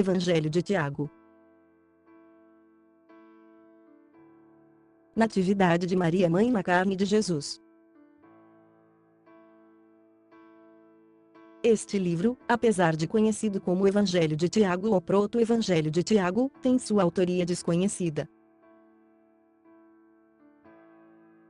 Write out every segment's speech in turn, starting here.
Evangelho de Tiago. Natividade de Maria, mãe na carne de Jesus. Este livro, apesar de conhecido como Evangelho de Tiago ou Proto-Evangelho de Tiago, tem sua autoria desconhecida.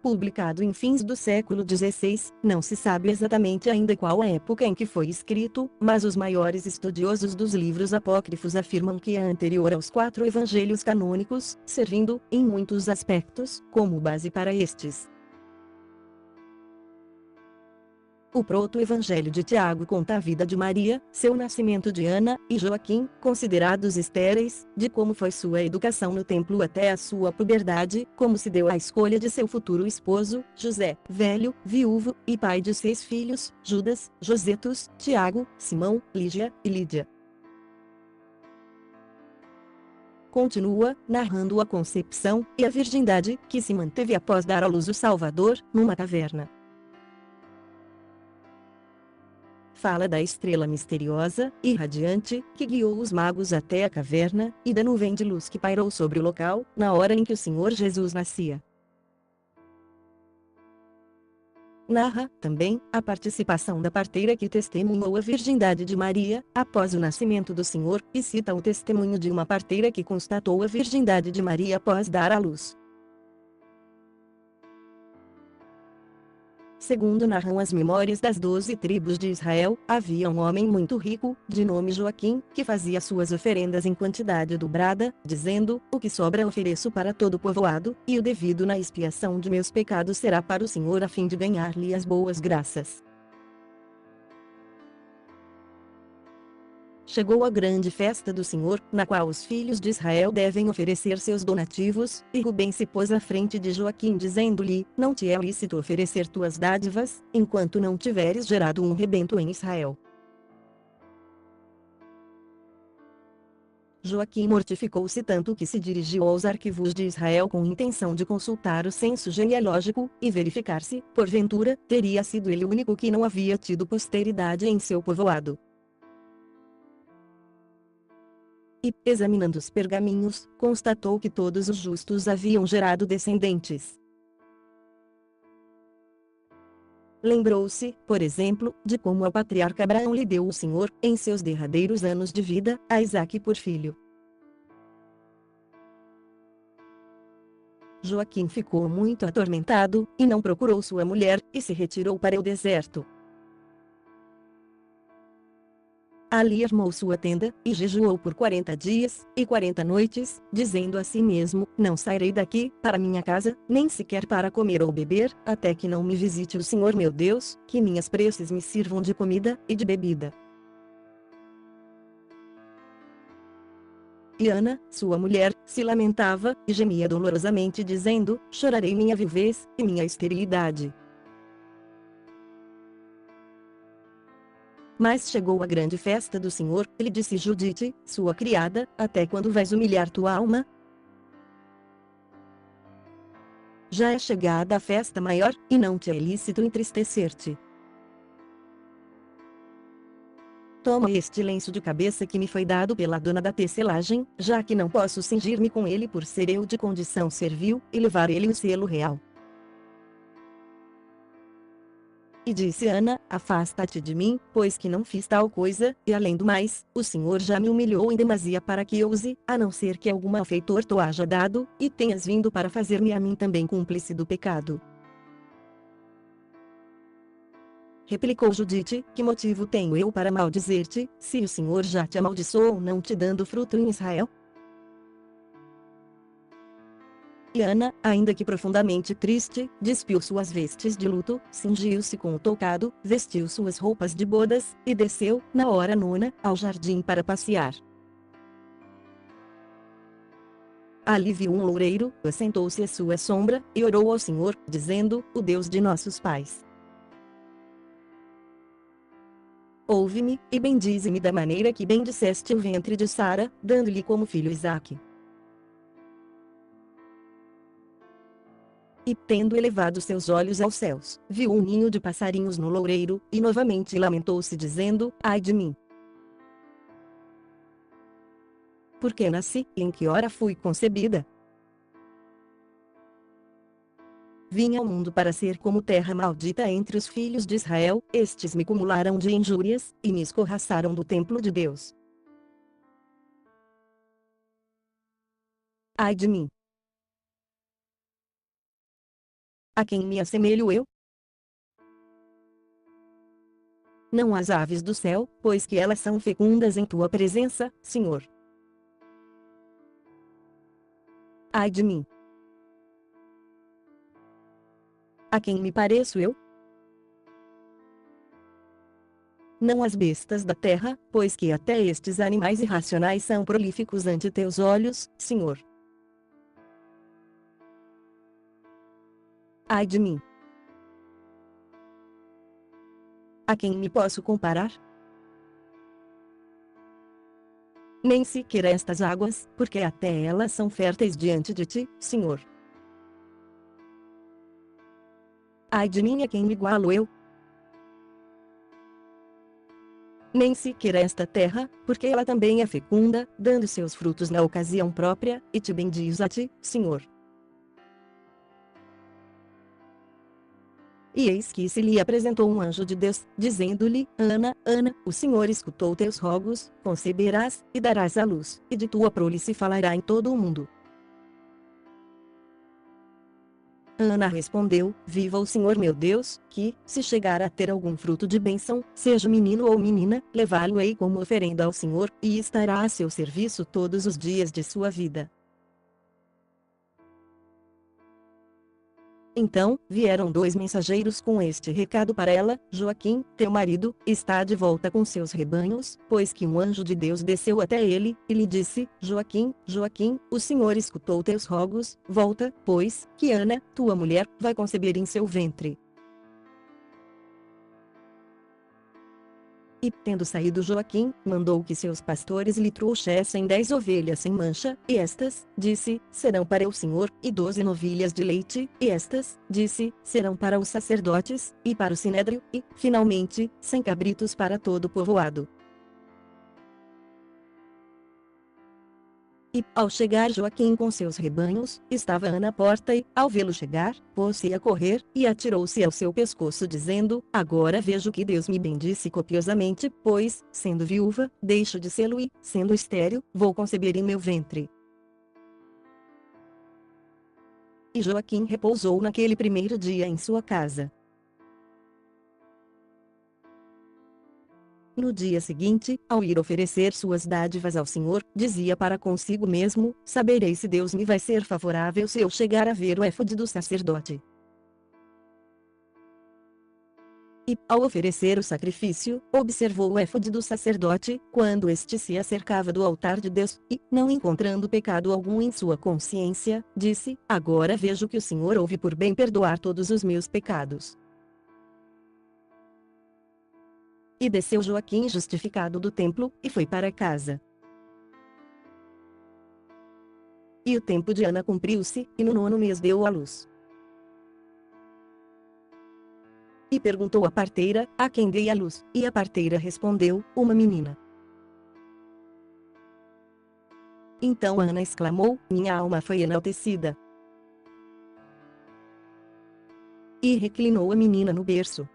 Publicado em fins do século XVI, não se sabe exatamente ainda qual a época em que foi escrito, mas os maiores estudiosos dos livros apócrifos afirmam que é anterior aos 4 evangelhos canônicos, servindo, em muitos aspectos, como base para estes. O proto-evangelho de Tiago conta a vida de Maria, seu nascimento de Ana e Joaquim, considerados estéreis, de como foi sua educação no templo até a sua puberdade, como se deu a escolha de seu futuro esposo, José, velho, viúvo, e pai de 6 filhos, Judas, Josetos, Tiago, Simão, Lígia e Lídia. Continua, narrando a concepção e a virgindade, que se manteve após dar à luz o Salvador, numa caverna. Fala da estrela misteriosa e radiante, que guiou os magos até a caverna, e da nuvem de luz que pairou sobre o local, na hora em que o Senhor Jesus nascia. Narra, também, a participação da parteira que testemunhou a virgindade de Maria, após o nascimento do Senhor, e cita o testemunho de uma parteira que constatou a virgindade de Maria após dar à luz. Segundo narram as memórias das 12 tribos de Israel, havia um homem muito rico, de nome Joaquim, que fazia suas oferendas em quantidade dobrada, dizendo: o que sobra ofereço para todo o povoado, e o devido na expiação de meus pecados será para o Senhor a fim de ganhar-lhe as boas graças. Chegou a grande festa do Senhor, na qual os filhos de Israel devem oferecer seus donativos, e Rubem se pôs à frente de Joaquim dizendo-lhe: não te é lícito oferecer tuas dádivas, enquanto não tiveres gerado um rebento em Israel. Joaquim mortificou-se tanto que se dirigiu aos arquivos de Israel com intenção de consultar o censo genealógico, e verificar se, porventura, teria sido ele o único que não havia tido posteridade em seu povoado. E, examinando os pergaminhos, constatou que todos os justos haviam gerado descendentes. Lembrou-se, por exemplo, de como ao patriarca Abraão lhe deu o Senhor, em seus derradeiros anos de vida, a Isaque por filho. Joaquim ficou muito atormentado, e não procurou sua mulher, e se retirou para o deserto. Ali armou sua tenda, e jejuou por 40 dias, e 40 noites, dizendo a si mesmo: não sairei daqui, para minha casa, nem sequer para comer ou beber, até que não me visite o Senhor meu Deus, que minhas preces me sirvam de comida, e de bebida. E Ana, sua mulher, se lamentava, e gemia dolorosamente dizendo: chorarei minha viuvez, e minha esterilidade. Mas chegou a grande festa do Senhor, e lhe disse Judite, sua criada: até quando vais humilhar tua alma? Já é chegada a festa maior, e não te é lícito entristecer-te. Toma este lenço de cabeça que me foi dado pela dona da tecelagem, já que não posso cingir-me com ele por ser eu de condição servil, e levar ele o selo real. E disse Ana: afasta-te de mim, pois que não fiz tal coisa, e além do mais, o Senhor já me humilhou em demasia para que ouse, a não ser que algum malfeitor te haja dado, e tenhas vindo para fazer-me a mim também cúmplice do pecado. Replicou Judite: que motivo tenho eu para maldizer-te, se o Senhor já te amaldiçoou não te dando fruto em Israel? E Ana, ainda que profundamente triste, despiu suas vestes de luto, cingiu-se com o tocado, vestiu suas roupas de bodas, e desceu, na hora nona, ao jardim para passear. Ali viu um loureiro, assentou-se à sua sombra, e orou ao Senhor, dizendo: o Deus de nossos pais, ouve-me, e bendize-me da maneira que bendisseste o ventre de Sara, dando-lhe como filho Isaque. E, tendo elevado seus olhos aos céus, viu um ninho de passarinhos no loureiro, e novamente lamentou-se dizendo: ai de mim! por que nasci e em que hora fui concebida? Vim ao mundo para ser como terra maldita entre os filhos de Israel, estes me cumularam de injúrias, e me escorraçaram do templo de Deus. Ai de mim! A quem me assemelho eu? Não as aves do céu, pois que elas são fecundas em tua presença, Senhor. Ai de mim! A quem me pareço eu? Não as bestas da terra, pois que até estes animais irracionais são prolíficos ante teus olhos, Senhor. Ai de mim! A quem me posso comparar? Nem sequer estas águas, porque até elas são férteis diante de ti, Senhor. Ai de mim, a quem me igualo eu? Nem sequer esta terra, porque ela também é fecunda, dando seus frutos na ocasião própria, e te bendiz a ti, Senhor. E eis que se lhe apresentou um anjo de Deus, dizendo-lhe: Ana, Ana, o Senhor escutou teus rogos, conceberás, e darás à luz, e de tua prole se falará em todo o mundo. Ana respondeu: Viva o Senhor meu Deus, que, se chegar a ter algum fruto de bênção, seja menino ou menina, levá-lo-ei como oferenda ao Senhor, e estará a seu serviço todos os dias de sua vida. Então, vieram 2 mensageiros com este recado para ela: Joaquim, teu marido, está de volta com seus rebanhos, pois que um anjo de Deus desceu até ele, e lhe disse: Joaquim, Joaquim, o Senhor escutou teus rogos, volta, pois, que Ana, tua mulher, vai conceber em seu ventre. E, tendo saído Joaquim, mandou que seus pastores lhe trouxessem 10 ovelhas sem mancha, e estas, disse, serão para o Senhor, e 12 novilhas de leite, e estas, disse, serão para os sacerdotes, e para o sinédrio, e, finalmente, 100 cabritos para todo o povoado. E, ao chegar Joaquim com seus rebanhos, estava Ana à porta e, ao vê-lo chegar, pôs-se a correr, e atirou-se ao seu pescoço dizendo: Agora vejo que Deus me bendisse copiosamente, pois, sendo viúva, deixo de sê-lo e, sendo estéril, vou conceber em meu ventre. E Joaquim repousou naquele primeiro dia em sua casa. No dia seguinte, ao ir oferecer suas dádivas ao Senhor, dizia para consigo mesmo: Saberei se Deus me vai ser favorável se eu chegar a ver o éfode do sacerdote. E, ao oferecer o sacrifício, observou o éfode do sacerdote, quando este se acercava do altar de Deus, e, não encontrando pecado algum em sua consciência, disse: Agora vejo que o Senhor ouve por bem perdoar todos os meus pecados. E desceu Joaquim justificado do templo, e foi para casa. E o tempo de Ana cumpriu-se, e no 9º mês deu à luz. E perguntou à parteira: A quem dei à luz? E a parteira respondeu: Uma menina. Então Ana exclamou: Minha alma foi enaltecida. E reclinou a menina no berço.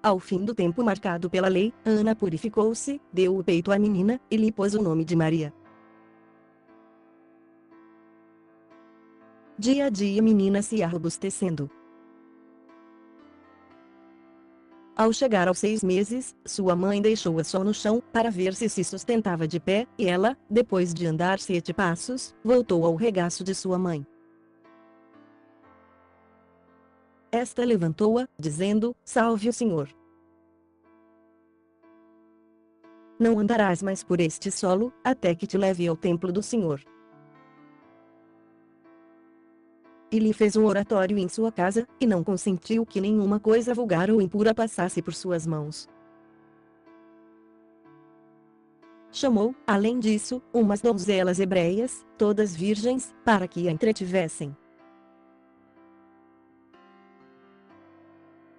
Ao fim do tempo marcado pela lei, Ana purificou-se, deu o peito à menina, e lhe pôs o nome de Maria. Dia a dia a menina se ia robustecendo. Ao chegar aos 6 meses, sua mãe deixou-a só no chão, para ver se sustentava de pé, e ela, depois de andar 7 passos, voltou ao regaço de sua mãe. Esta levantou-a, dizendo: Salve o Senhor! Não andarás mais por este solo, até que te leve ao templo do Senhor. E lhe fez um oratório em sua casa, e não consentiu que nenhuma coisa vulgar ou impura passasse por suas mãos. Chamou, além disso, umas donzelas hebreias, todas virgens, para que a entretivessem.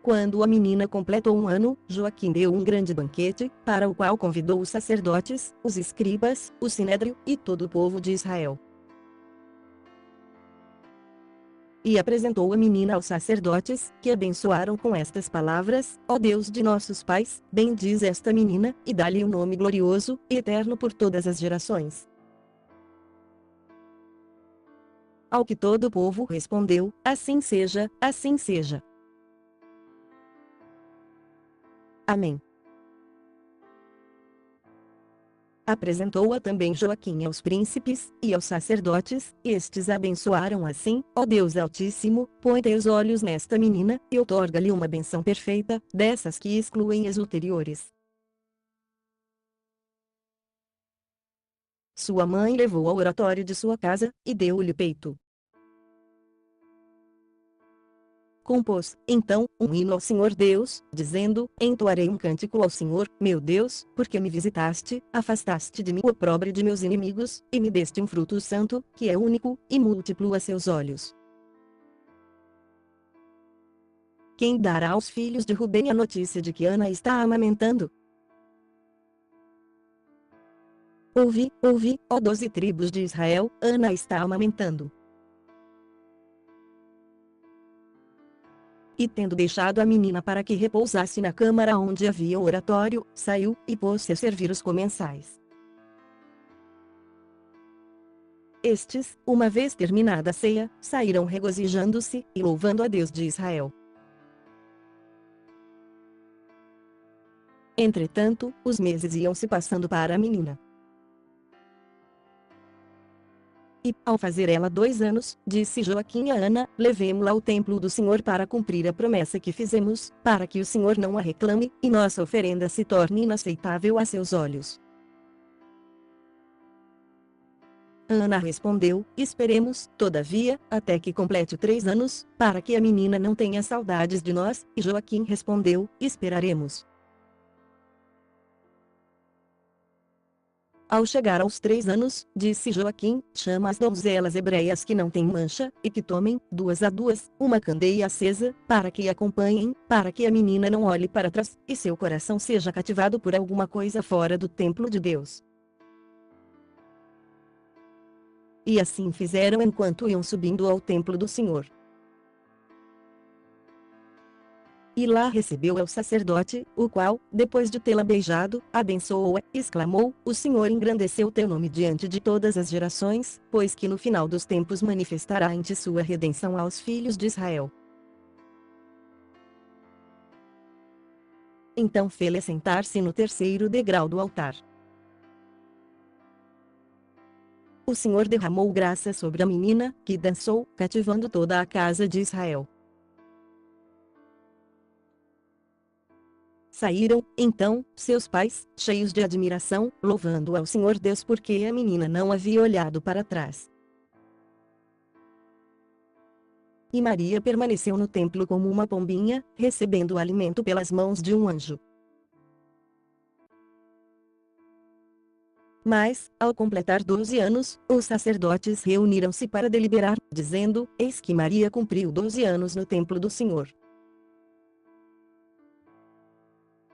Quando a menina completou 1 ano, Joaquim deu um grande banquete, para o qual convidou os sacerdotes, os escribas, o sinédrio, e todo o povo de Israel. E apresentou a menina aos sacerdotes, que abençoaram com estas palavras: Ó Deus de nossos pais, bendize esta menina, e dá-lhe um nome glorioso, e eterno por todas as gerações. Ao que todo o povo respondeu: Assim seja, assim seja. Amém. Apresentou-a também Joaquim aos príncipes, e aos sacerdotes, e estes a abençoaram assim: Ó Deus Altíssimo, põe teus olhos nesta menina, e outorga-lhe uma benção perfeita, dessas que excluem as ulteriores. Sua mãe levou ao oratório de sua casa, e deu-lhe peito. Compôs, então, um hino ao Senhor Deus, dizendo: Entoarei um cântico ao Senhor, meu Deus, porque me visitaste, afastaste de mim o opróbrio de meus inimigos, e me deste um fruto santo, que é único, e múltiplo a seus olhos. Quem dará aos filhos de Rubem a notícia de que Ana está amamentando? Ouvi, ouvi, ó 12 tribos de Israel, Ana está amamentando. E tendo deixado a menina para que repousasse na câmara onde havia o oratório, saiu, e pôs-se a servir os comensais. Estes, uma vez terminada a ceia, saíram regozijando-se, e louvando a Deus de Israel. Entretanto, os meses iam se passando para a menina. E, ao fazer ela 2 anos, disse Joaquim a Ana: Levemo-la ao templo do Senhor para cumprir a promessa que fizemos, para que o Senhor não a reclame, e nossa oferenda se torne inaceitável a seus olhos. Ana respondeu: Esperemos, todavia, até que complete 3 anos, para que a menina não tenha saudades de nós. E Joaquim respondeu: Esperaremos. Ao chegar aos 3 anos, disse Joaquim: Chama as donzelas hebreias que não têm mancha, e que tomem, 2 a 2, uma candeia acesa, para que a acompanhem, para que a menina não olhe para trás, e seu coração seja cativado por alguma coisa fora do templo de Deus. E assim fizeram enquanto iam subindo ao templo do Senhor. E lá recebeu-a o sacerdote, o qual, depois de tê-la beijado, abençoou-a, exclamou: O Senhor engrandeceu teu nome diante de todas as gerações, pois que no final dos tempos manifestará em ti sua redenção aos filhos de Israel. Então fê-la sentar-se no terceiro degrau do altar. O Senhor derramou graça sobre a menina, que dançou, cativando toda a casa de Israel. Saíram, então, seus pais, cheios de admiração, louvando ao Senhor Deus porque a menina não havia olhado para trás. E Maria permaneceu no templo como uma pombinha, recebendo o alimento pelas mãos de um anjo. Mas, ao completar 12 anos, os sacerdotes reuniram-se para deliberar, dizendo: Eis que Maria cumpriu 12 anos no templo do Senhor.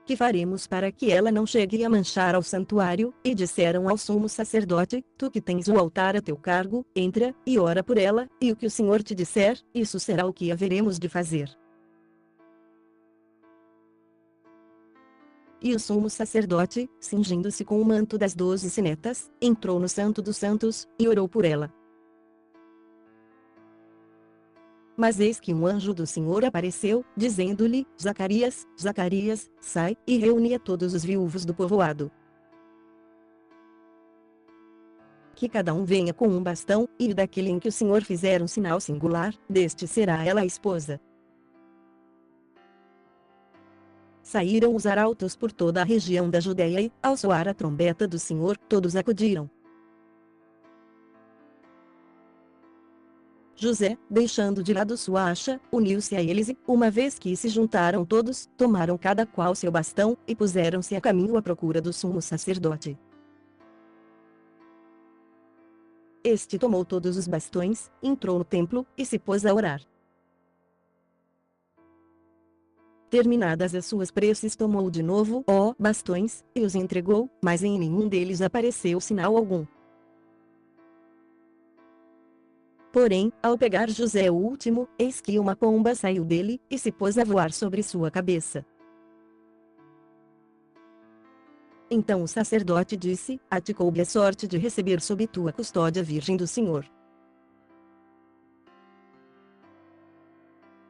Que faremos para que ela não chegue a manchar ao santuário? E disseram ao sumo sacerdote: Tu que tens o altar a teu cargo, entra, e ora por ela, e o que o Senhor te disser, isso será o que haveremos de fazer. E o sumo sacerdote, cingindo-se com o manto das 12 sinetas, entrou no Santo dos Santos, e orou por ela. Mas eis que um anjo do Senhor apareceu, dizendo-lhe: Zacarias, Zacarias, sai, e reúne a todos os viúvos do povoado. Que cada um venha com um bastão, e daquele em que o Senhor fizer um sinal singular, deste será ela a esposa. Saíram os arautos por toda a região da Judéia e, ao soar a trombeta do Senhor, todos acudiram. José, deixando de lado sua acha, uniu-se a eles e, uma vez que se juntaram todos, tomaram cada qual seu bastão, e puseram-se a caminho à procura do sumo sacerdote. Este tomou todos os bastões, entrou no templo, e se pôs a orar. Terminadas as suas preces, tomou de novo bastões, e os entregou, mas em nenhum deles apareceu sinal algum. Porém, ao pegar José o último, eis que uma pomba saiu dele, e se pôs a voar sobre sua cabeça. Então o sacerdote disse: a ti coube a sorte de receber sob tua custódia a Virgem do Senhor.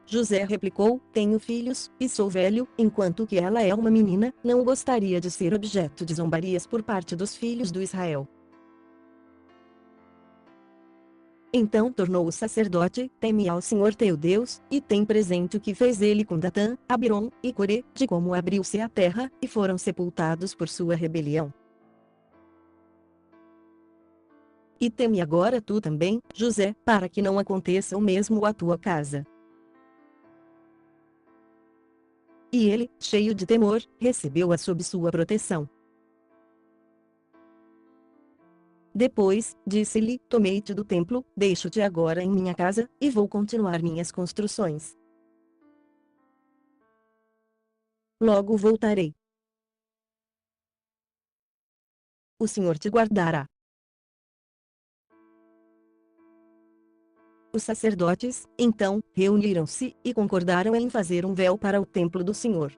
José replicou: tenho filhos, e sou velho, enquanto que ela é uma menina, não gostaria de ser objeto de zombarias por parte dos filhos do Israel. Então tornou o sacerdote: teme ao Senhor teu Deus, e tem presente o que fez ele com Datã, Abirom e Corê, de como abriu-se a terra, e foram sepultados por sua rebelião. E teme agora tu também, José, para que não aconteça o mesmo à tua casa. E ele, cheio de temor, recebeu-a sob sua proteção. Depois, disse-lhe: tomei-te do templo, deixo-te agora em minha casa, e vou continuar minhas construções. Logo voltarei. O Senhor te guardará. Os sacerdotes, então, reuniram-se, e concordaram em fazer um véu para o templo do Senhor.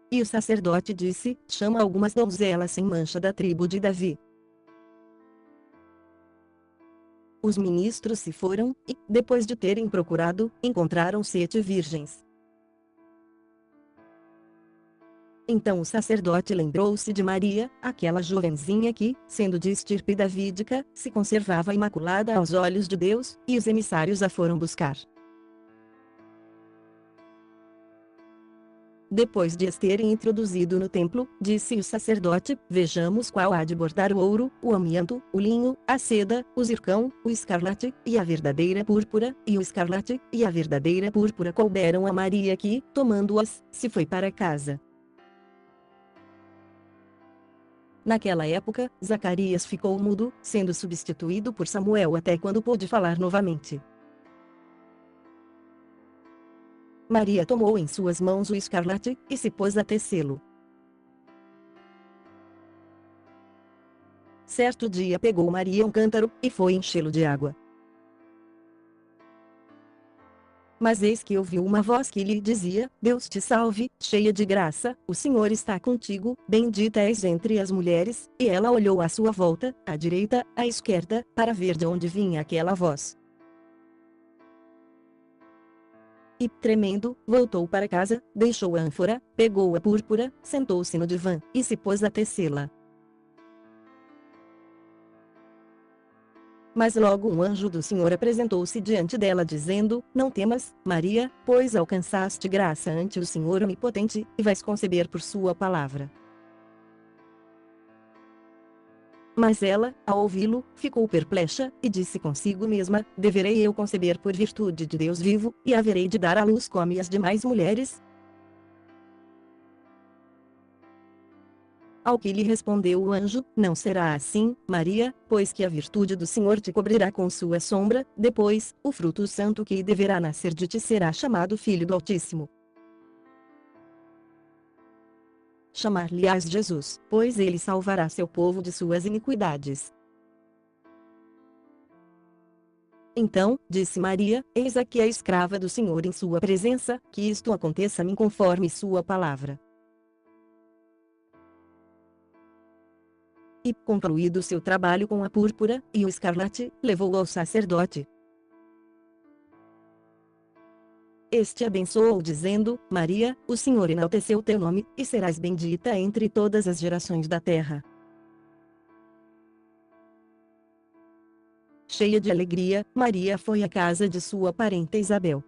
E o sacerdote disse: chama algumas donzelas sem mancha da tribo de Davi. Os ministros se foram, e, depois de terem procurado, encontraram 7 virgens. Então o sacerdote lembrou-se de Maria, aquela jovenzinha que, sendo de estirpe davídica, se conservava imaculada aos olhos de Deus, e os emissários a foram buscar. Depois de as terem introduzido no templo, disse o sacerdote: vejamos qual há de bordar o ouro, o amianto, o linho, a seda, o zircão, o escarlate, e a verdadeira púrpura, e o escarlate, e a verdadeira púrpura couberam a Maria que, tomando-as, se foi para casa. Naquela época, Zacarias ficou mudo, sendo substituído por Samuel até quando pôde falar novamente. Maria tomou em suas mãos o escarlate, e se pôs a tecê-lo. Certo dia pegou Maria um cântaro, e foi enchê-lo de água. Mas eis que ouviu uma voz que lhe dizia: Deus te salve, cheia de graça, o Senhor está contigo, bendita és entre as mulheres. E ela olhou à sua volta, à direita, à esquerda, para ver de onde vinha aquela voz. E, tremendo, voltou para casa, deixou a ânfora, pegou a púrpura, sentou-se no divã, e se pôs a tecê-la. Mas logo um anjo do Senhor apresentou-se diante dela dizendo: não temas, Maria, pois alcançaste graça ante o Senhor Onipotente, e vais conceber por sua palavra. Mas ela, ao ouvi-lo, ficou perplexa, e disse consigo mesma: deverei eu conceber por virtude de Deus vivo, e haverei de dar à luz como as demais mulheres? Ao que lhe respondeu o anjo: não será assim, Maria, pois que a virtude do Senhor te cobrirá com sua sombra, depois, o fruto santo que deverá nascer de ti será chamado Filho do Altíssimo. Chamar-lhe-ás Jesus, pois ele salvará seu povo de suas iniquidades. Então, disse Maria: eis aqui a escrava do Senhor em sua presença, que isto aconteça-me conforme sua palavra. E, concluído seu trabalho com a púrpura e o escarlate, levou-o ao sacerdote. Este abençoou dizendo: Maria, o Senhor enalteceu teu nome, e serás bendita entre todas as gerações da terra. Cheia de alegria, Maria foi à casa de sua parenta Isabel.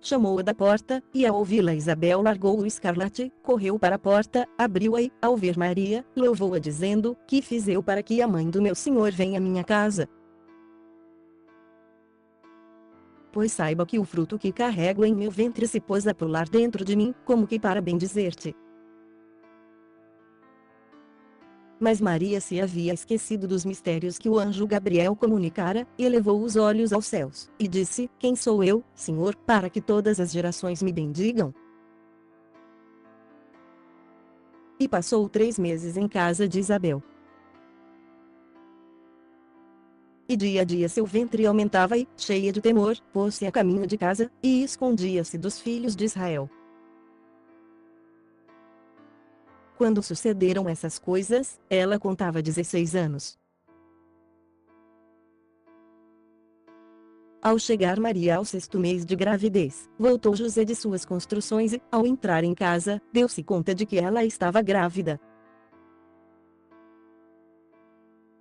Chamou-a da porta, e ao ouvi-la Isabel largou o escarlate, correu para a porta, abriu-a e, ao ver Maria, louvou-a dizendo: que fiz eu para que a mãe do meu Senhor venha à minha casa? Pois saiba que o fruto que carrego em meu ventre se pôs a pular dentro de mim, como que para bendizer-te. Mas Maria se havia esquecido dos mistérios que o anjo Gabriel comunicara, e elevou os olhos aos céus, e disse: Quem sou eu, Senhor, para que todas as gerações me bendigam? E passou 3 meses em casa de Isabel. E dia a dia seu ventre aumentava e, cheia de temor, pôs-se a caminho de casa, e escondia-se dos filhos de Israel. Quando sucederam essas coisas, ela contava 16 anos. Ao chegar Maria ao 6º mês de gravidez, voltou José de suas construções e, ao entrar em casa, deu-se conta de que ela estava grávida.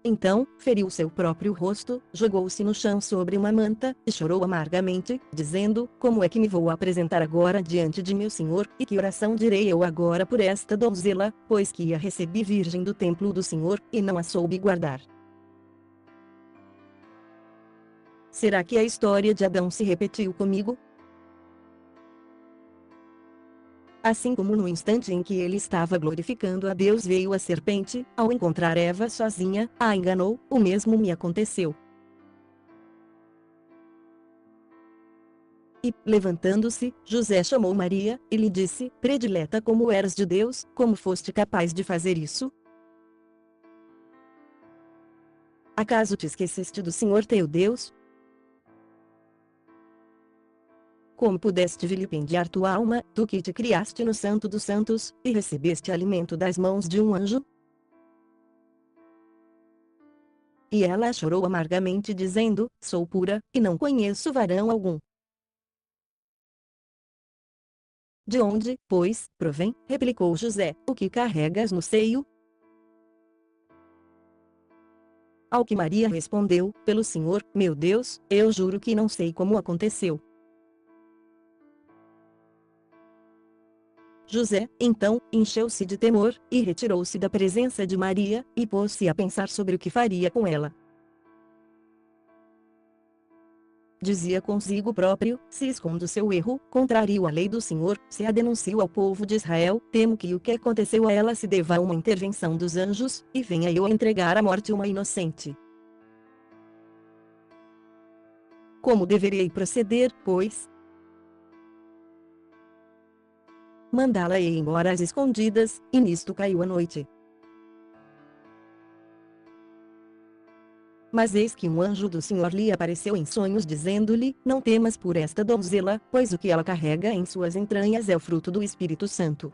Então, feriu seu próprio rosto, jogou-se no chão sobre uma manta, e chorou amargamente, dizendo: Como é que me vou apresentar agora diante de meu Senhor, e que oração direi eu agora por esta donzela, pois que a recebi virgem do templo do Senhor, e não a soube guardar? Será que a história de Adão se repetiu comigo? Assim como no instante em que ele estava glorificando a Deus veio a serpente, ao encontrar Eva sozinha, a enganou, o mesmo me aconteceu. E, levantando-se, José chamou Maria, e lhe disse: Predileta, como eras de Deus, como foste capaz de fazer isso? Acaso te esqueceste do Senhor teu Deus? Como pudeste vilipendiar tua alma, tu que te criaste no Santo dos Santos, e recebeste alimento das mãos de um anjo? E ela chorou amargamente dizendo: Sou pura, e não conheço varão algum. De onde, pois, provém, replicou José, o que carregas no seio? Ao que Maria respondeu: Pelo Senhor, meu Deus, eu juro que não sei como aconteceu. José, então, encheu-se de temor, e retirou-se da presença de Maria, e pôs-se a pensar sobre o que faria com ela. Dizia consigo próprio: se escondo seu erro, contrario a lei do Senhor, se a denuncio ao povo de Israel, temo que o que aconteceu a ela se deva a uma intervenção dos anjos, e venha eu a entregar à morte uma inocente. Como deverei proceder, pois? Mandá-la ir embora às escondidas, e nisto caiu a noite. Mas eis que um anjo do Senhor lhe apareceu em sonhos dizendo-lhe: Não temas por esta donzela, pois o que ela carrega em suas entranhas é o fruto do Espírito Santo.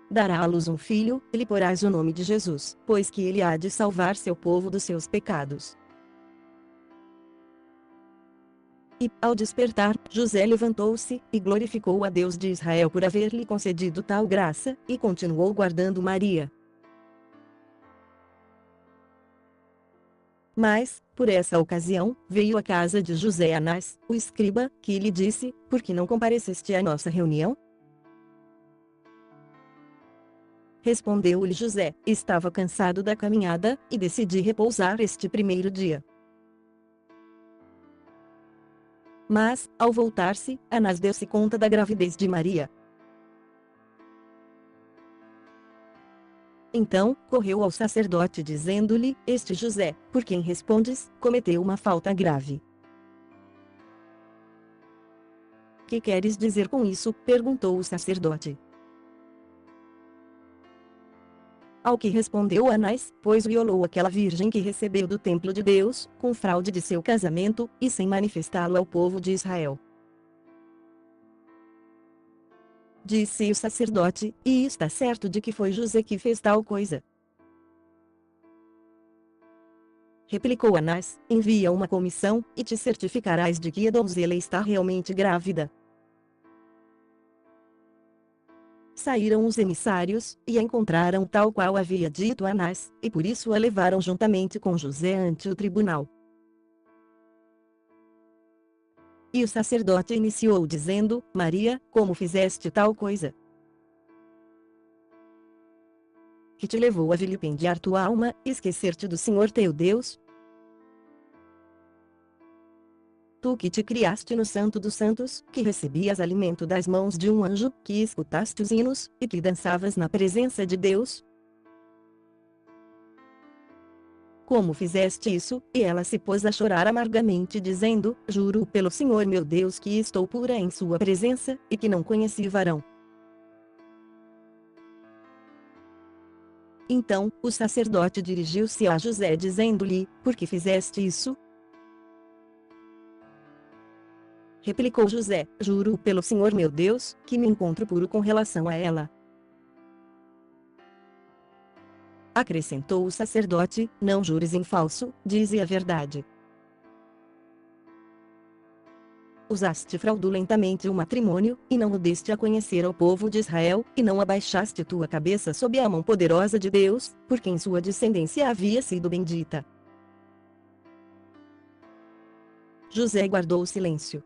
Dará à luz um filho, e lhe porás o nome de Jesus, pois que ele há de salvar seu povo dos seus pecados. E, ao despertar, José levantou-se, e glorificou a Deus de Israel por haver-lhe concedido tal graça, e continuou guardando Maria. Mas, por essa ocasião, veio à casa de José Anás, o escriba, que lhe disse: Por que não compareceste à nossa reunião? Respondeu-lhe José: Estava cansado da caminhada, e decidi repousar este primeiro dia. Mas, ao voltar-se, Anás deu-se conta da gravidez de Maria. Então, correu ao sacerdote dizendo-lhe: Este José, por quem respondes, cometeu uma falta grave. Que queres dizer com isso? Perguntou o sacerdote. Ao que respondeu Anás: Pois violou aquela virgem que recebeu do templo de Deus, com fraude de seu casamento, e sem manifestá-lo ao povo de Israel. Disse o sacerdote: E está certo de que foi José que fez tal coisa? Replicou Anás: Envia uma comissão, e te certificarás de que a donzela está realmente grávida. Saíram os emissários, e a encontraram tal qual havia dito Anás, e por isso a levaram juntamente com José ante o tribunal. E o sacerdote iniciou dizendo: Maria, como fizeste tal coisa? Que te levou a vilipendiar tua alma, esquecer-te do Senhor teu Deus? tu que te criaste no Santo dos Santos, que recebias alimento das mãos de um anjo, que escutaste os hinos, e que dançavas na presença de Deus? Como fizeste isso? E ela se pôs a chorar amargamente, dizendo: Juro pelo Senhor meu Deus que estou pura em sua presença, e que não conheci varão. Então, o sacerdote dirigiu-se a José dizendo-lhe: Por que fizeste isso? Replicou José: Juro pelo Senhor meu Deus, que me encontro puro com relação a ela. Acrescentou o sacerdote: Não jures em falso, dize a verdade. Usaste fraudulentamente o matrimônio, e não o deste a conhecer ao povo de Israel, e não abaixaste tua cabeça sob a mão poderosa de Deus, porque em sua descendência havia sido bendita. José guardou o silêncio.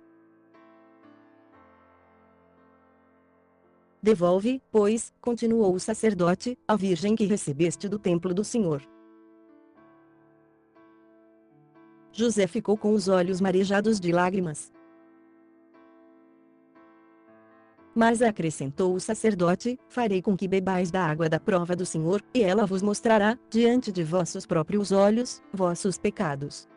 Devolve, pois, continuou o sacerdote, a virgem que recebeste do templo do Senhor. José ficou com os olhos marejados de lágrimas. Mas acrescentou o sacerdote: Farei com que bebais da água da prova do Senhor, e ela vos mostrará, diante de vossos próprios olhos, vossos pecados.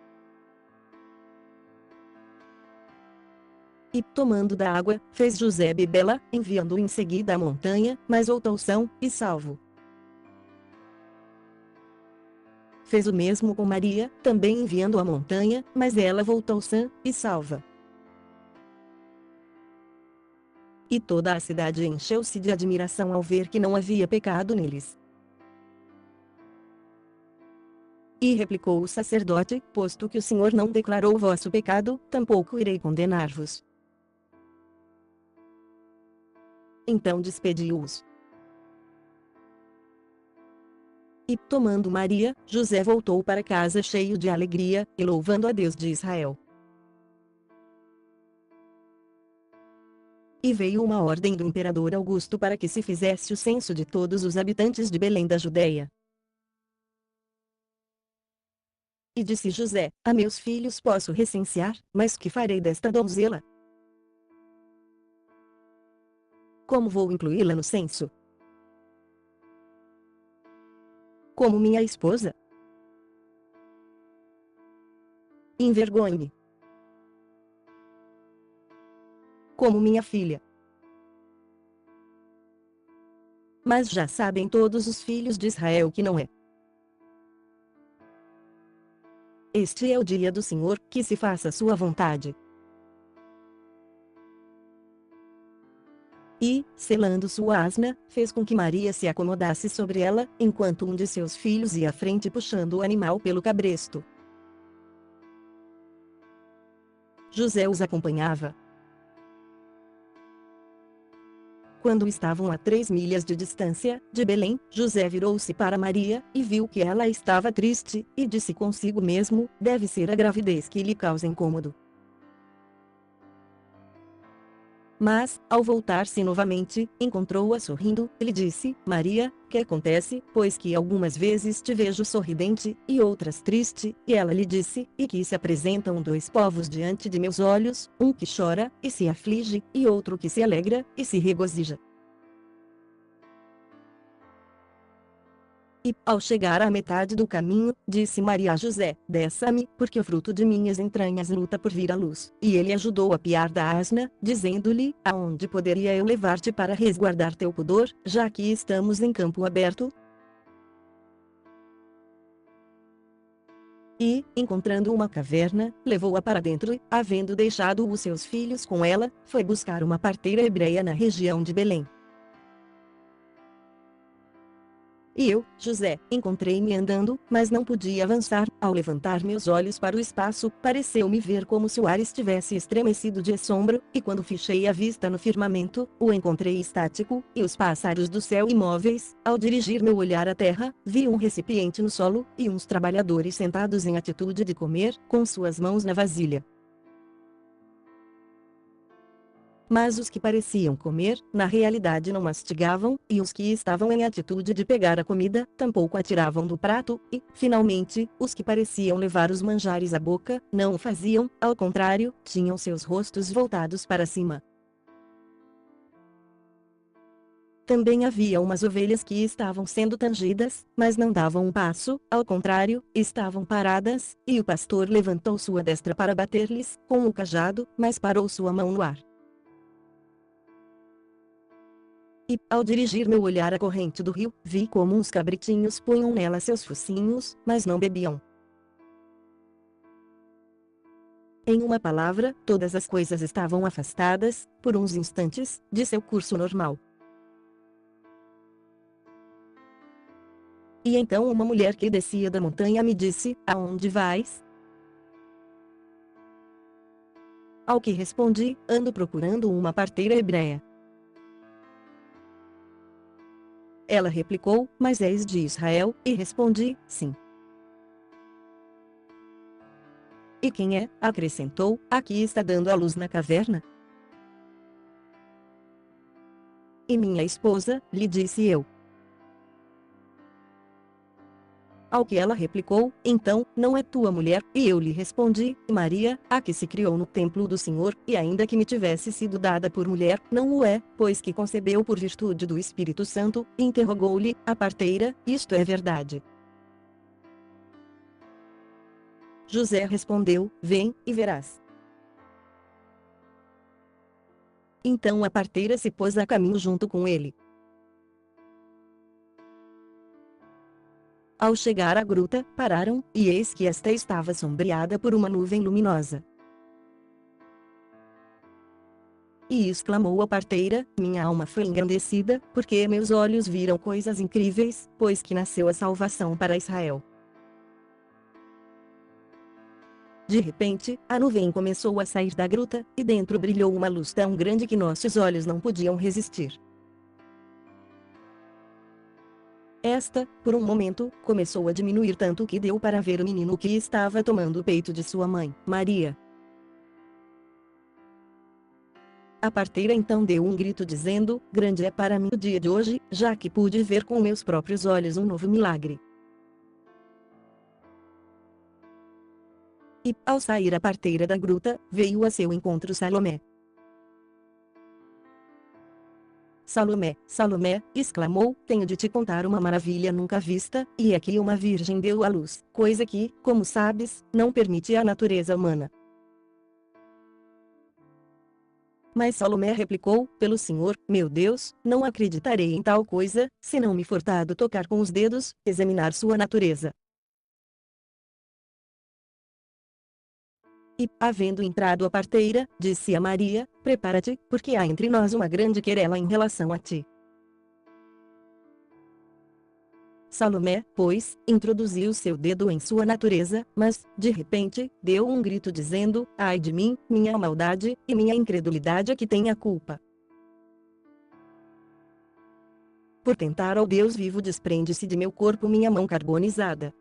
E, tomando da água, fez José bebê-la, enviando-o em seguida à montanha, mas voltou são e salvo. Fez o mesmo com Maria, também enviando-a à montanha, mas ela voltou sã e salva. E toda a cidade encheu-se de admiração ao ver que não havia pecado neles. E replicou o sacerdote: Posto que o Senhor não declarou o vosso pecado, tampouco irei condenar-vos. Então despediu-os. E, tomando Maria, José voltou para casa cheio de alegria, e louvando a Deus de Israel. E veio uma ordem do imperador Augusto para que se fizesse o censo de todos os habitantes de Belém da Judéia. E disse José: A meus filhos posso recensear, mas que farei desta donzela? Como vou incluí-la no censo? Como minha esposa? Envergonhe-me. Como minha filha. Mas já sabem todos os filhos de Israel que não é. Este é o dia do Senhor, que se faça sua vontade. E, selando sua asna, fez com que Maria se acomodasse sobre ela, enquanto um de seus filhos ia à frente puxando o animal pelo cabresto. José os acompanhava. Quando estavam a 3 milhas de distância de Belém, José virou-se para Maria, e viu que ela estava triste, e disse consigo mesmo: Deve ser a gravidez que lhe causa incômodo. Mas, ao voltar-se novamente, encontrou-a sorrindo, e lhe disse: Maria, que acontece, pois que algumas vezes te vejo sorridente, e outras triste? E ela lhe disse: E que se apresentam 2 povos diante de meus olhos, um que chora, e se aflige, e outro que se alegra, e se regozija. E, ao chegar à metade do caminho, disse Maria a José: Desça-me, porque o fruto de minhas entranhas luta por vir à luz. E ele ajudou a piar da asna, dizendo-lhe: Aonde poderia eu levar-te para resguardar teu pudor, já que estamos em campo aberto? E, encontrando uma caverna, levou-a para dentro e, havendo deixado os seus filhos com ela, foi buscar uma parteira hebreia na região de Belém. E eu, José, encontrei-me andando, mas não podia avançar. Ao levantar meus olhos para o espaço, pareceu-me ver como se o ar estivesse estremecido de assombro, e quando fichei a vista no firmamento, o encontrei estático, e os pássaros do céu imóveis. Ao dirigir meu olhar à terra, vi um recipiente no solo, e uns trabalhadores sentados em atitude de comer, com suas mãos na vasilha. Mas os que pareciam comer, na realidade não mastigavam, e os que estavam em atitude de pegar a comida, tampouco a tiravam do prato, e, finalmente, os que pareciam levar os manjares à boca, não o faziam, ao contrário, tinham seus rostos voltados para cima. Também havia umas ovelhas que estavam sendo tangidas, mas não davam um passo, ao contrário, estavam paradas, e o pastor levantou sua destra para bater-lhes, com o cajado, mas parou sua mão no ar. E, ao dirigir meu olhar à corrente do rio, vi como uns cabritinhos punham nela seus focinhos, mas não bebiam. Em uma palavra, todas as coisas estavam afastadas, por uns instantes, de seu curso normal. E então uma mulher que descia da montanha me disse: "Aonde vais?" Ao que respondi: "Ando procurando uma parteira hebreia." Ela replicou: "Mas és de Israel?" E respondi: "Sim." "E quem é?" acrescentou, "a que está dando à luz na caverna?" "E minha esposa," lhe disse eu. Ao que ela replicou: "Então, não é tua mulher?" E eu lhe respondi: "Maria, a que se criou no templo do Senhor, e ainda que me tivesse sido dada por mulher, não o é, pois que concebeu por virtude do Espírito Santo." Interrogou-lhe a parteira: "Isto é verdade?" José respondeu: "Vem, e verás." Então a parteira se pôs a caminho junto com ele. Ao chegar à gruta, pararam, e eis que esta estava sombreada por uma nuvem luminosa. E exclamou a parteira: "Minha alma foi engrandecida, porque meus olhos viram coisas incríveis, pois que nasceu a salvação para Israel." De repente, a nuvem começou a sair da gruta, e dentro brilhou uma luz tão grande que nossos olhos não podiam resistir. Esta, por um momento, começou a diminuir tanto que deu para ver o menino que estava tomando o peito de sua mãe, Maria. A parteira então deu um grito dizendo: "Grande é para mim o dia de hoje, já que pude ver com meus próprios olhos um novo milagre." E, ao sair a parteira da gruta, veio a seu encontro Salomé. "Salomé, Salomé," exclamou, "tenho de te contar uma maravilha nunca vista, e é que uma virgem deu à luz, coisa que, como sabes, não permite a natureza humana." Mas Salomé replicou: "Pelo Senhor, meu Deus, não acreditarei em tal coisa, se não me for dado tocar com os dedos, examinar sua natureza." E, havendo entrado a parteira, disse a Maria: "Prepara-te, porque há entre nós uma grande querela em relação a ti." Salomé, pois, introduziu seu dedo em sua natureza, mas, de repente, deu um grito dizendo: "Ai de mim, minha maldade, e minha incredulidade é que tem a culpa. Por tentar ao Deus vivo desprende-se de meu corpo minha mão carbonizada."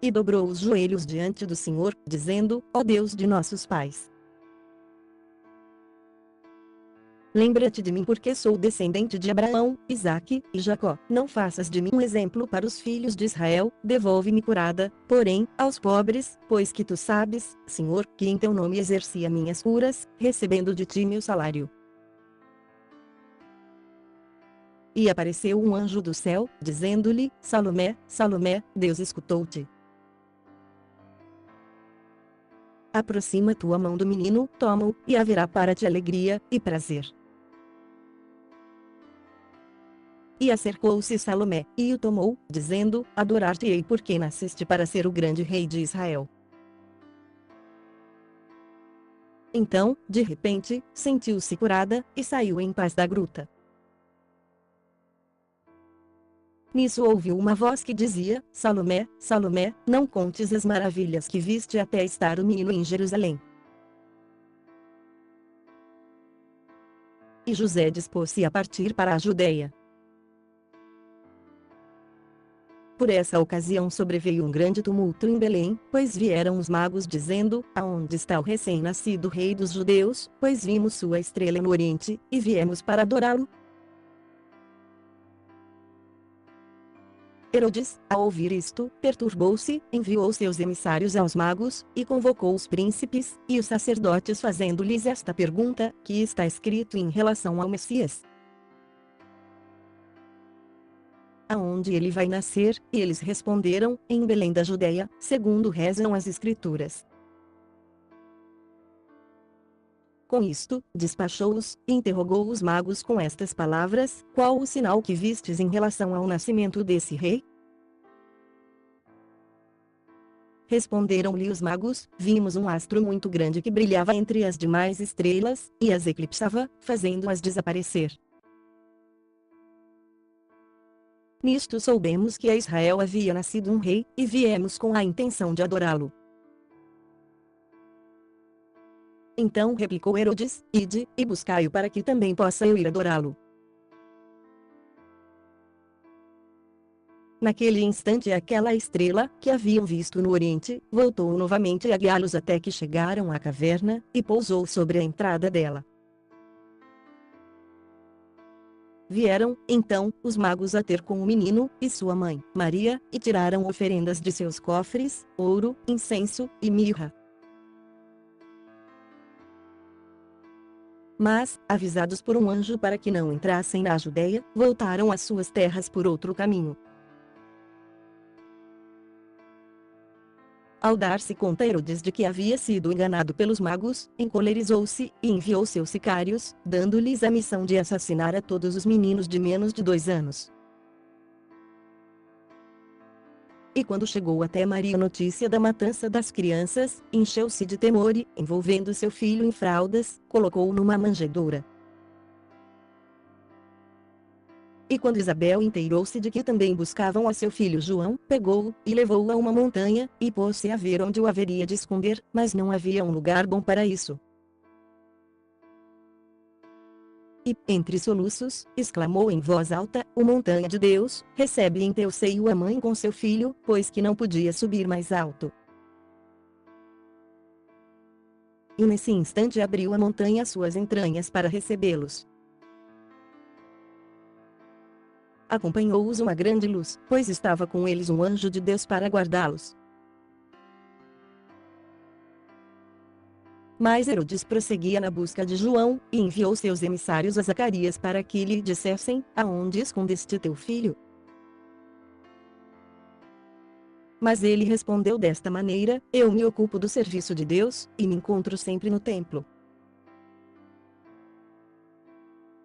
E dobrou os joelhos diante do Senhor, dizendo: "Ó Deus de nossos pais, lembra-te de mim porque sou descendente de Abraão, Isaque e Jacó. Não faças de mim um exemplo para os filhos de Israel, devolve-me curada, porém, aos pobres, pois que tu sabes, Senhor, que em teu nome exercia minhas curas, recebendo de ti meu salário." E apareceu um anjo do céu, dizendo-lhe: "Salomé, Salomé, Deus escutou-te. Aproxima tua mão do menino, toma-o, e haverá para ti alegria, e prazer." E acercou-se Salomé, e o tomou, dizendo: "Adorar-te-ei porque nasceste para ser o grande rei de Israel." Então, de repente, sentiu-se curada, e saiu em paz da gruta. Nisso ouviu uma voz que dizia: "Salomé, Salomé, não contes as maravilhas que viste até estar o menino em Jerusalém." E José dispôs-se a partir para a Judeia. Por essa ocasião sobreveio um grande tumulto em Belém, pois vieram os magos dizendo: Aonde está o recém-nascido rei dos judeus? Pois vimos sua estrela no Oriente, e viemos para adorá-lo. Herodes, ao ouvir isto, perturbou-se, enviou seus emissários aos magos, e convocou os príncipes, e os sacerdotes fazendo-lhes esta pergunta: que está escrito em relação ao Messias? Aonde ele vai nascer? E eles responderam: em Belém da Judeia, segundo rezam as Escrituras. Com isto, despachou-os, e interrogou os magos com estas palavras: qual o sinal que vistes em relação ao nascimento desse rei? Responderam-lhe os magos: vimos um astro muito grande que brilhava entre as demais estrelas, e as eclipsava, fazendo-as desaparecer. Nisto soubemos que a Israel havia nascido um rei, e viemos com a intenção de adorá-lo. Então replicou Herodes: ide, e buscai-o para que também possa eu ir adorá-lo. Naquele instante aquela estrela, que haviam visto no Oriente, voltou novamente a guiá-los até que chegaram à caverna, e pousou sobre a entrada dela. Vieram, então, os magos a ter com o menino, e sua mãe, Maria, e tiraram oferendas de seus cofres, ouro, incenso, e mirra. Mas, avisados por um anjo para que não entrassem na Judeia, voltaram às suas terras por outro caminho. Ao dar-se conta Herodes de que havia sido enganado pelos magos, encolerizou-se, e enviou seus sicários, dando-lhes a missão de assassinar a todos os meninos de menos de 2 anos. E quando chegou até Maria a notícia da matança das crianças, encheu-se de temor e, envolvendo seu filho em fraldas, colocou-o numa manjedoura. E quando Isabel inteirou-se de que também buscavam a seu filho João, pegou-o, e levou-o a uma montanha, e pôs-se a ver onde o haveria de esconder, mas não havia um lugar bom para isso. E, entre soluços, exclamou em voz alta: "Ó montanha de Deus, recebe em teu seio a mãe com seu filho", pois que não podia subir mais alto. E nesse instante abriu a montanha suas entranhas para recebê-los. Acompanhou-os uma grande luz, pois estava com eles um anjo de Deus para guardá-los. Mas Herodes prosseguia na busca de João, e enviou seus emissários a Zacarias para que lhe dissessem: "Aonde escondeste teu filho?" Mas ele respondeu desta maneira: "Eu me ocupo do serviço de Deus, e me encontro sempre no templo.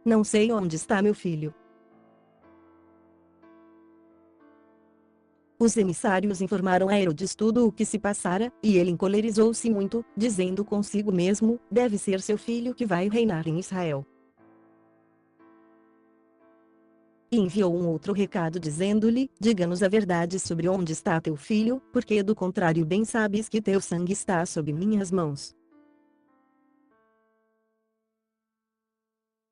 Não sei onde está meu filho." Os emissários informaram a Herodes tudo o que se passara, e ele encolerizou-se muito, dizendo consigo mesmo: "Deve ser seu filho que vai reinar em Israel." E enviou um outro recado dizendo-lhe: "Diga-nos a verdade sobre onde está teu filho, porque do contrário bem sabes que teu sangue está sob minhas mãos."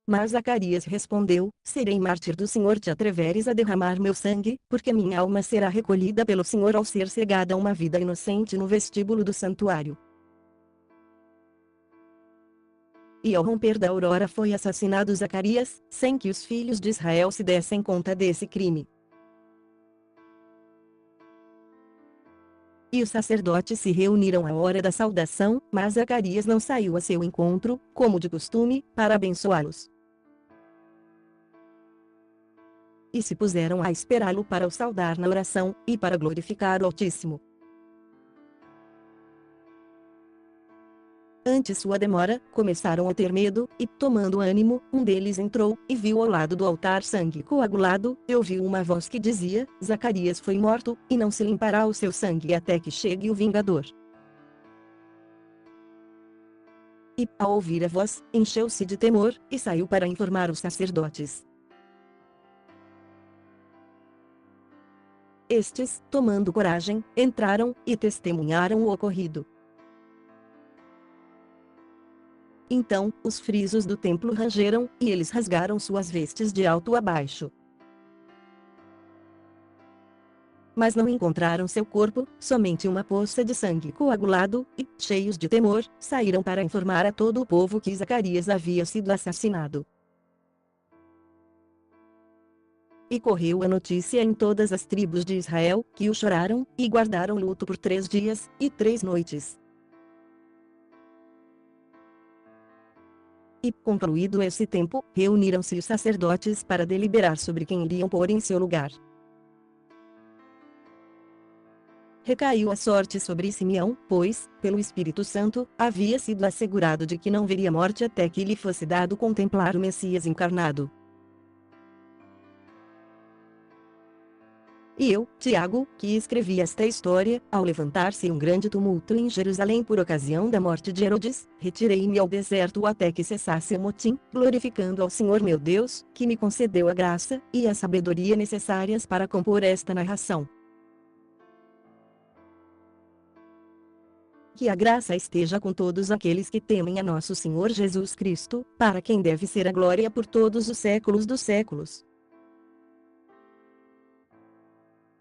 Mas Zacarias respondeu: "Serei mártir do Senhor te atreveres a derramar meu sangue, porque minha alma será recolhida pelo Senhor ao ser cegada a uma vida inocente no vestíbulo do santuário." E ao romper da aurora foi assassinado Zacarias, sem que os filhos de Israel se dessem conta desse crime. E os sacerdotes se reuniram à hora da saudação, mas Zacarias não saiu a seu encontro, como de costume, para abençoá-los. E se puseram a esperá-lo para o saudar na oração, e para glorificar o Altíssimo. Ante sua demora, começaram a ter medo, e, tomando ânimo, um deles entrou, e viu ao lado do altar sangue coagulado, e ouviu uma voz que dizia: "Zacarias foi morto, e não se limpará o seu sangue até que chegue o vingador." E, ao ouvir a voz, encheu-se de temor, e saiu para informar os sacerdotes. Estes, tomando coragem, entraram, e testemunharam o ocorrido. Então, os frisos do templo rangeram, e eles rasgaram suas vestes de alto a baixo. Mas não encontraram seu corpo, somente uma poça de sangue coagulado, e, cheios de temor, saíram para informar a todo o povo que Zacarias havia sido assassinado. E correu a notícia em todas as tribos de Israel, que o choraram, e guardaram luto por 3 dias, e 3 noites. E, concluído esse tempo, reuniram-se os sacerdotes para deliberar sobre quem iriam pôr em seu lugar. Recaiu a sorte sobre Simeão, pois, pelo Espírito Santo, havia sido assegurado de que não veria morte até que lhe fosse dado contemplar o Messias encarnado. E eu, Tiago, que escrevi esta história, ao levantar-se um grande tumulto em Jerusalém por ocasião da morte de Herodes, retirei-me ao deserto até que cessasse o motim, glorificando ao Senhor meu Deus, que me concedeu a graça e a sabedoria necessárias para compor esta narração. Que a graça esteja com todos aqueles que temem a nosso Senhor Jesus Cristo, para quem deve ser a glória por todos os séculos dos séculos.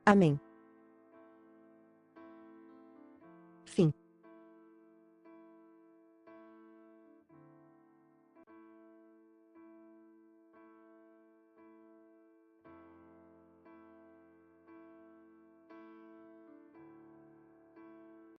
Amém.